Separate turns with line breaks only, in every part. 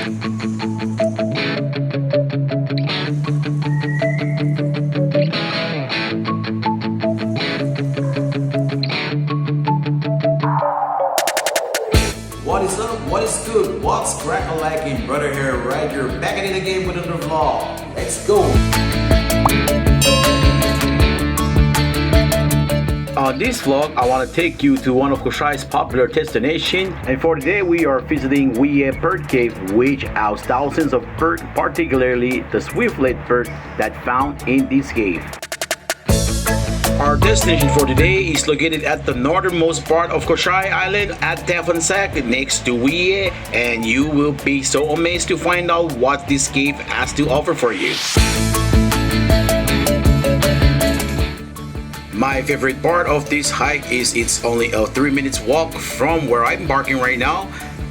What is up? What is good? What's crack-a-lacking? Brother here, right here, back at it again with another vlog. Let's go! On this vlog, I want to take you to one of Kosrae's popular destinations, and for today we are visiting Wiya Bird Cave, which house thousands of birds, particularly the Swiftlet birds that found in this cave. Our destination for today is located at the northernmost part of Kosrae Island at Tafunsak next to Wiya, and you will be so amazed to find out what this cave has to offer for you. My favorite part of this hike is it's only a 3 minutes walk from where I'm parking right now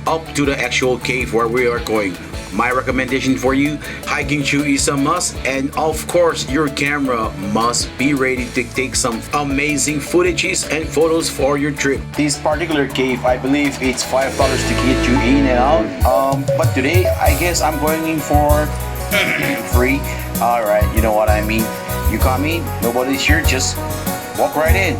up to the actual cave where we are going. My recommendation for you, hiking shoe is a must, and of course your camera must be ready to take some amazing footages and photos for your trip. This particular cave, I believe it's $5 to get you in and out, but today I guess I'm going in for free. Alright, you know what I mean. You come in, nobody's here, just walk right in.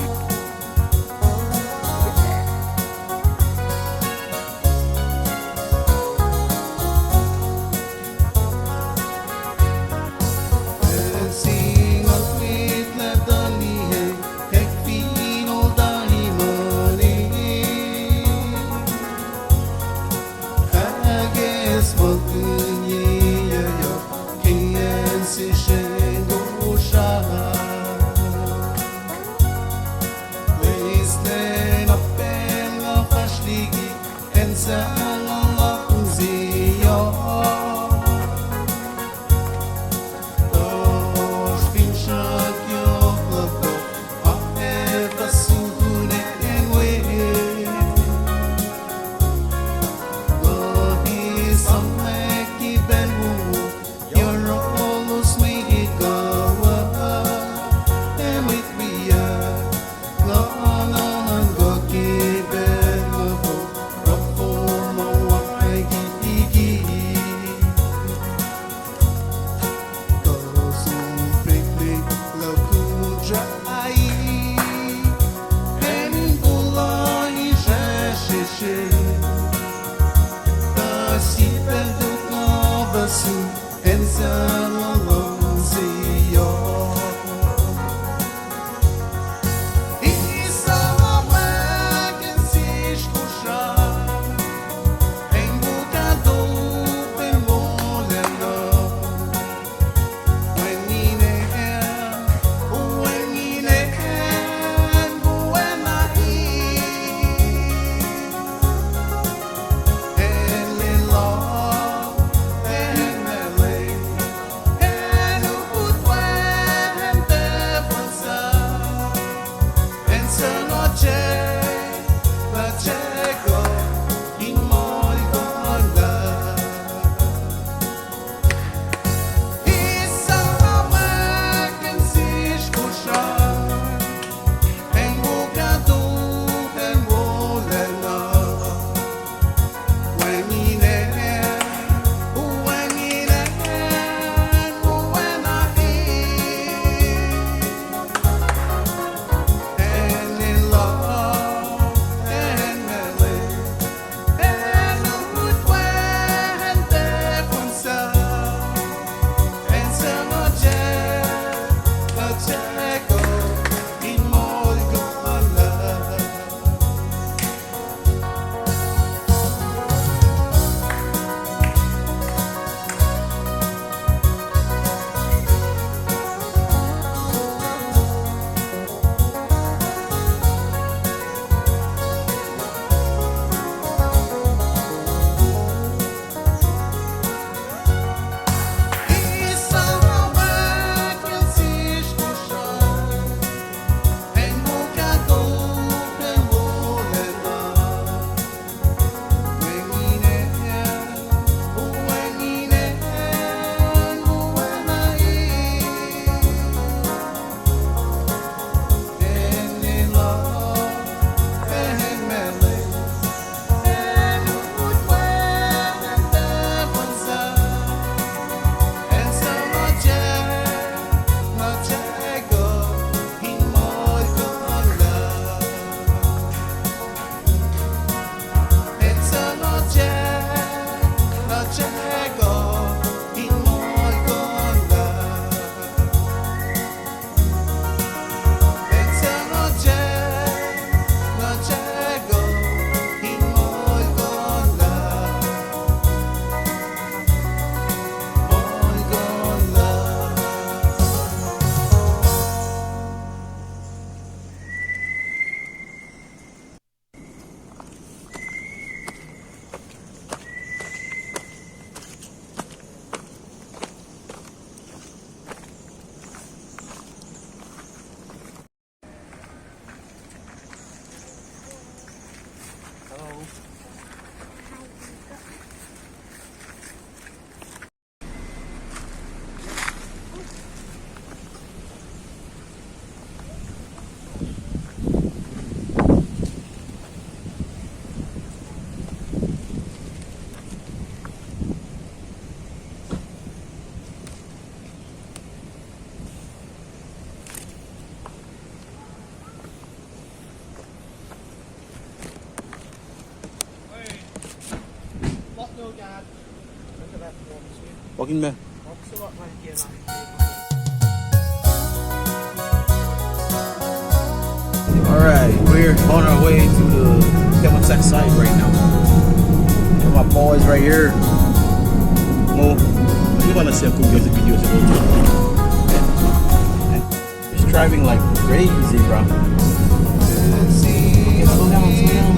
Walking ba? Alright, we're on our way to the Tafunsak side right now. And my boys right here. Mo, you wanna see a cool music videos about it? He's driving like crazy, bro. Slow down, bro.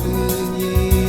Alright, girl.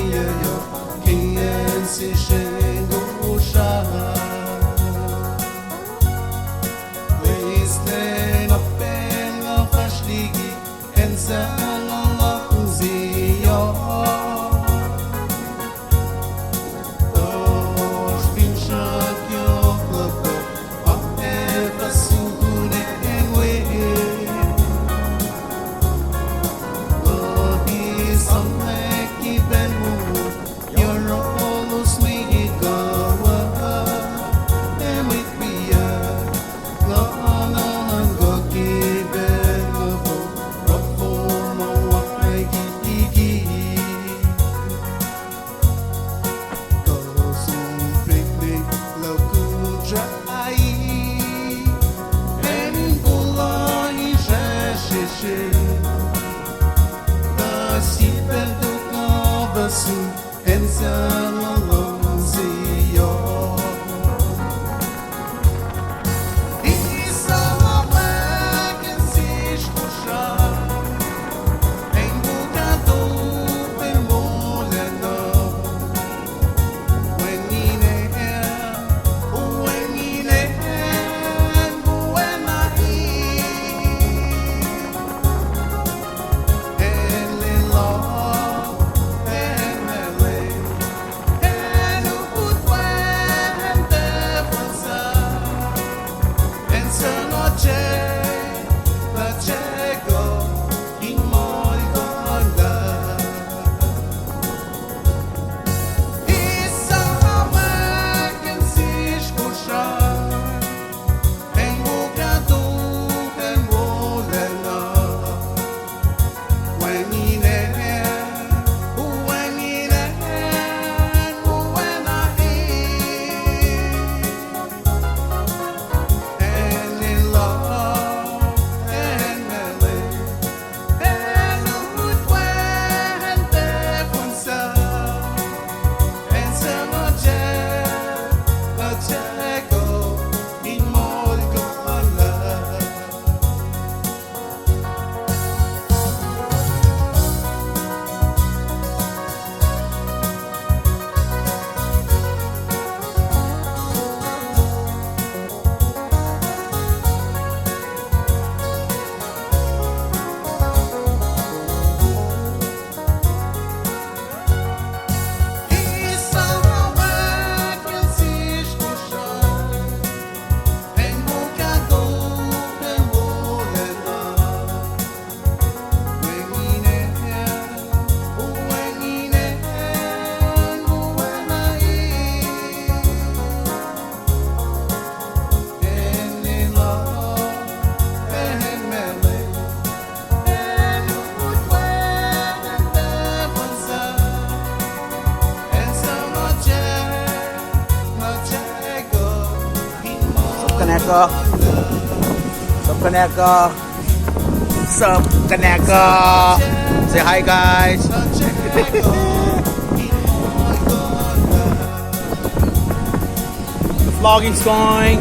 Kaneka. Sup Kaneka. Sup Kaneka. Say hi guys. The vlogging's going.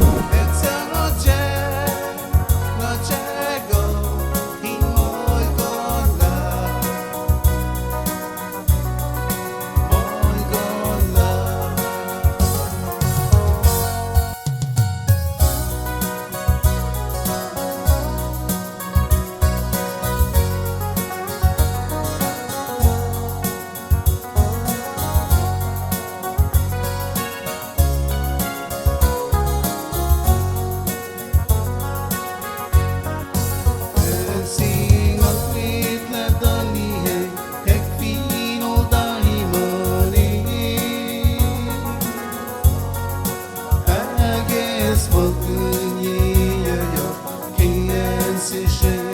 decision.